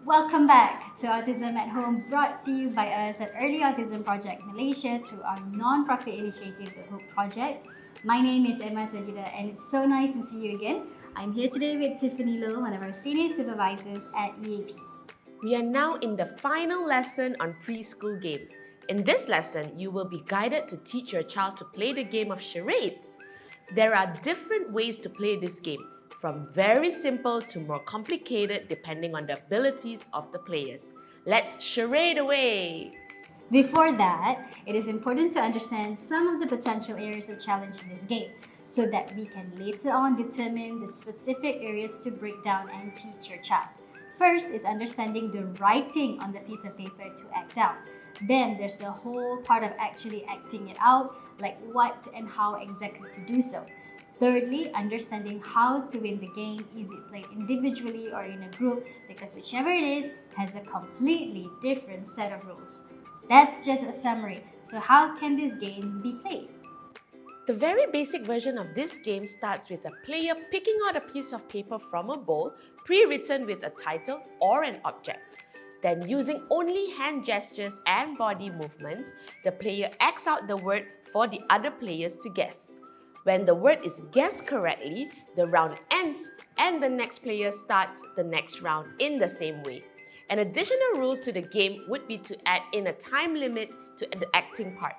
Welcome back to Autism at Home, brought to you by us at Early Autism Project Malaysia through our non-profit initiative, the Hope Project. My name is Emma Sajida, and it's so nice to see you again. I'm here today with Tiffany Low, one of our senior supervisors at EAP. We are now in the final lesson on preschool games. In this lesson, you will be guided to teach your child to play the game of charades. There are different ways to play this game, from very simple to more complicated depending on the abilities of the players. Let's charade away! Before that, it is important to understand some of the potential areas of challenge in this game so that we can later on determine the specific areas to break down and teach your child. First is understanding the writing on the piece of paper to act out. Then there's the whole part of actually acting it out, like what and how exactly to do so. Thirdly, understanding how to win the game. Is it played individually or in a group? Because whichever it is has a completely different set of rules. That's just a summary. So how can this game be played? The very basic version of this game starts with a player picking out a piece of paper from a bowl, pre-written with a title or an object. Then, using only hand gestures and body movements, the player acts out the word for the other players to guess. When the word is guessed correctly, the round ends and the next player starts the next round in the same way. An additional rule to the game would be to add in a time limit to the acting part.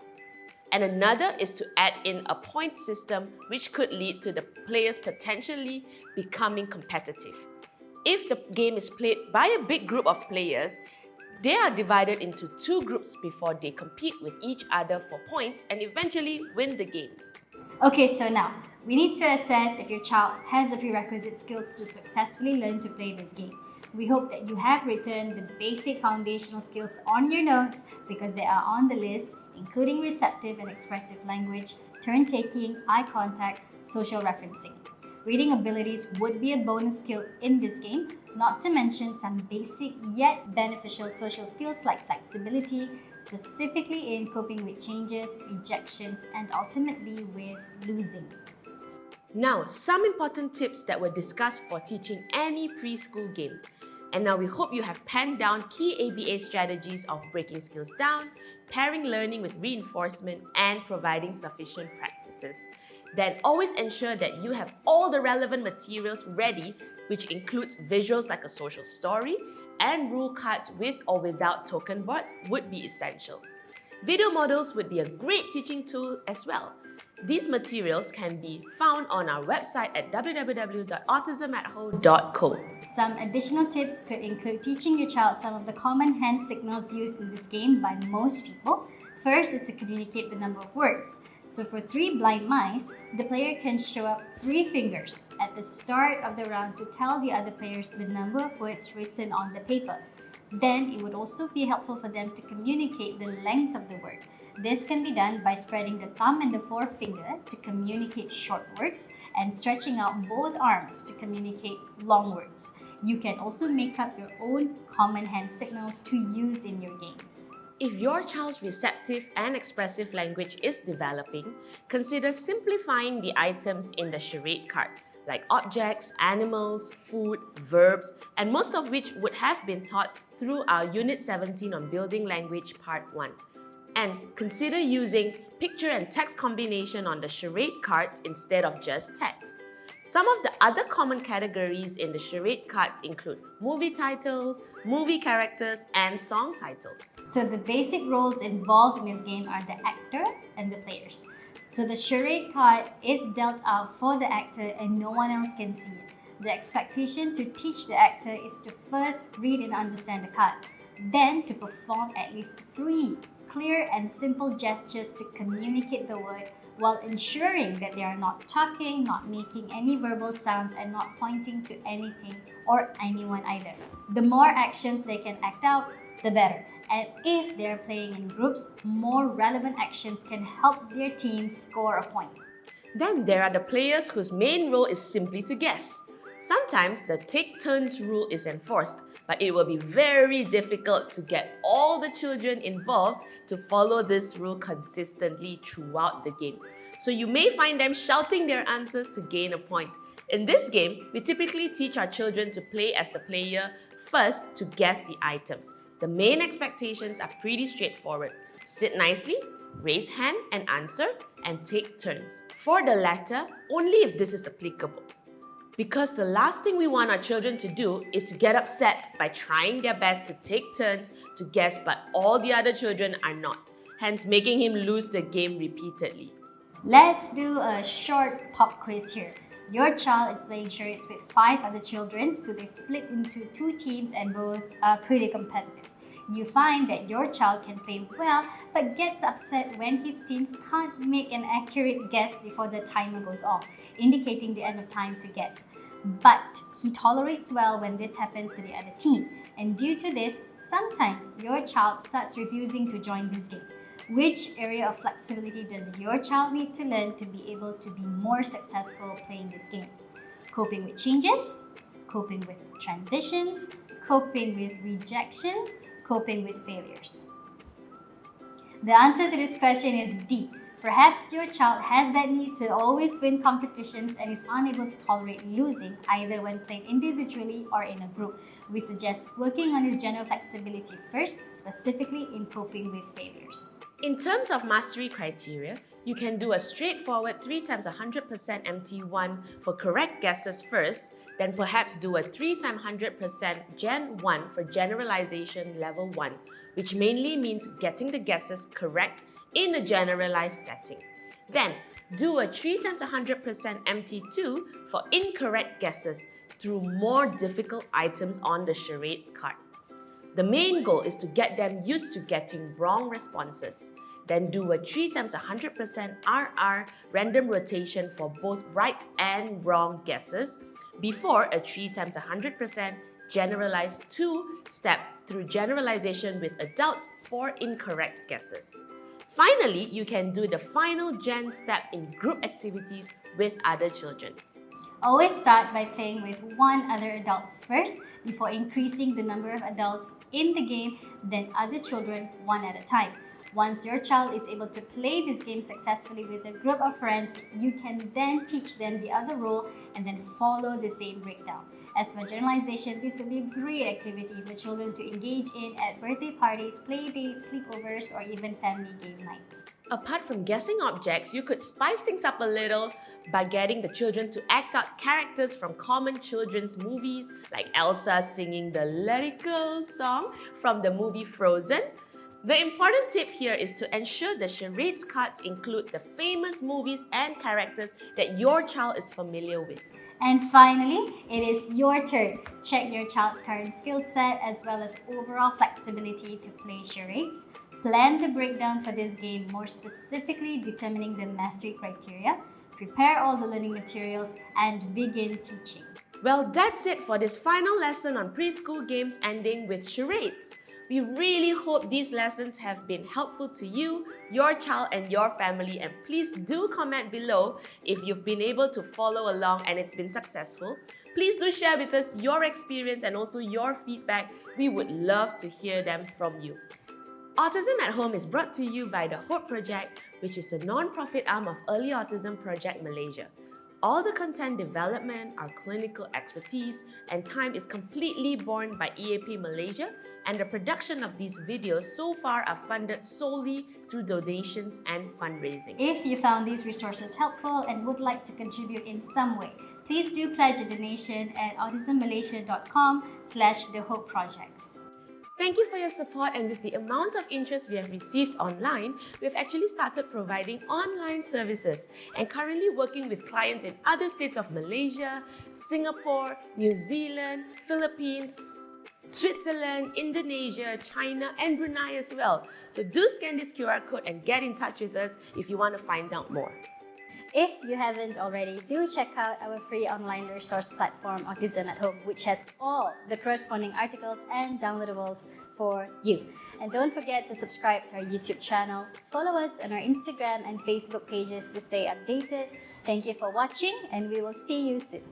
And another is to add in a point system, which could lead to the players potentially becoming competitive. If the game is played by a big group of players, they are divided into two groups before they compete with each other for points and eventually win the game. Okay, so now we need to assess if your child has the prerequisite skills to successfully learn to play this game. We hope that you have written the basic foundational skills on your notes because they are on the list, including receptive and expressive language, turn-taking, eye contact, social referencing. Reading abilities would be a bonus skill in this game, not to mention some basic yet beneficial social skills like flexibility, specifically in coping with changes, rejections, and ultimately with losing. Now, some important tips that were discussed for teaching any preschool game. And now we hope you have penned down key ABA strategies of breaking skills down, pairing learning with reinforcement, and providing sufficient practices. Then always ensure that you have all the relevant materials ready, which includes visuals like a social story, and rule cards with or without token boards would be essential. Video models would be a great teaching tool as well. These materials can be found on our website at www.autismathome.co. Some additional tips could include teaching your child some of the common hand signals used in this game by most people. First is to communicate the number of words. So for 3 blind mice, the player can show up 3 fingers at the start of the round to tell the other players the number of words written on the paper. Then it would also be helpful for them to communicate the length of the word. This can be done by spreading the thumb and the forefinger to communicate short words and stretching out both arms to communicate long words. You can also make up your own common hand signals to use in your games. If your child's receptive and expressive language is developing, consider simplifying the items in the charade card, like objects, animals, food, verbs, and most of which would have been taught through our Unit 17 on Building Language Part 1. And consider using picture and text combination on the charade cards instead of just text. Some of the other common categories in the charade cards include movie titles, movie characters, and song titles. So the basic roles involved in this game are the actor and the players. So the charade card is dealt out for the actor and no one else can see it. The expectation to teach the actor is to first read and understand the card, then to perform at least 3 clear and simple gestures to communicate the word while ensuring that they are not talking, not making any verbal sounds, and not pointing to anything or anyone either. The more actions they can act out, the better. And if they are playing in groups, more relevant actions can help their team score a point. Then there are the players whose main role is simply to guess. Sometimes the take turns rule is enforced, but it will be very difficult to get all the children involved to follow this rule consistently throughout the game. So you may find them shouting their answers to gain a point. In this game, we typically teach our children to play as the player First, to guess the items. The main expectations are pretty straightforward. Sit nicely, raise hand and answer, and take turns. For the latter, only if this is applicable. Because the last thing we want our children to do is to get upset by trying their best to take turns to guess, but all the other children are not, hence making him lose the game repeatedly. Let's do a short pop quiz here. Your child is playing charades with 5 other children, so they split into 2 teams and both are pretty competitive. You find that your child can play well, but gets upset when his team can't make an accurate guess before the timer goes off, indicating the end of time to guess. But he tolerates well when this happens to the other team. And due to this, sometimes your child starts refusing to join this game. Which area of flexibility does your child need to learn to be able to be more successful playing this game? Coping with changes, coping with transitions, coping with rejections, coping with failures. The answer to this question is D. Perhaps your child has that need to always win competitions and is unable to tolerate losing either when playing individually or in a group. We suggest working on his general flexibility first, specifically in coping with failures. In terms of mastery criteria, you can do a straightforward 3 times 100% MT1 for correct guesses first, then perhaps do a 3 times 100% Gen 1 for generalization level 1, which mainly means getting the guesses correct in a generalized setting. Then do a 3 times 100% MT2 for incorrect guesses through more difficult items on the charades card. The main goal is to get them used to getting wrong responses. Then do a 3 times 100% RR random rotation for both right and wrong guesses before a 3 times 100% generalized 2 step through generalization with adults for incorrect guesses. Finally, you can do the final gen step in group activities with other children. Always start by playing with one other adult first before increasing the number of adults in the game, then other children one at a time. Once your child is able to play this game successfully with a group of friends, you can then teach them the other role and then follow the same breakdown. As for generalization, this will be a great activity for children to engage in at birthday parties, play dates, sleepovers, or even family game nights. Apart from guessing objects, you could spice things up a little by getting the children to act out characters from common children's movies, like Elsa singing the Let It Go song from the movie Frozen. The important tip here is to ensure the charades cards include the famous movies and characters that your child is familiar with. And finally, it is your turn. Check your child's current skill set as well as overall flexibility to play charades. Plan the breakdown for this game, more specifically determining the mastery criteria. Prepare all the learning materials and begin teaching. Well, that's it for this final lesson on preschool games ending with charades. We really hope these lessons have been helpful to you, your child and your family, and please do comment below if you've been able to follow along and it's been successful. Please do share with us your experience and also your feedback. We would love to hear them from you. Autism at Home is brought to you by the Hope Project, which is the non-profit arm of Early Autism Project Malaysia. All the content development, our clinical expertise, and time is completely borne by EAP Malaysia, and the production of these videos so far are funded solely through donations and fundraising. If you found these resources helpful and would like to contribute in some way, please do pledge a donation at autismmalaysia.com/thehopeproject. Thank you for your support, and with the amount of interest we have received online, we have actually started providing online services and currently working with clients in other states of Malaysia, Singapore, New Zealand, Philippines, Switzerland, Indonesia, China and Brunei as well. So do scan this QR code and get in touch with us if you want to find out more. If you haven't already, do check out our free online resource platform, Autism at Home, which has all the corresponding articles and downloadables for you. And don't forget to subscribe to our YouTube channel. Follow us on our Instagram and Facebook pages to stay updated. Thank you for watching, and we will see you soon.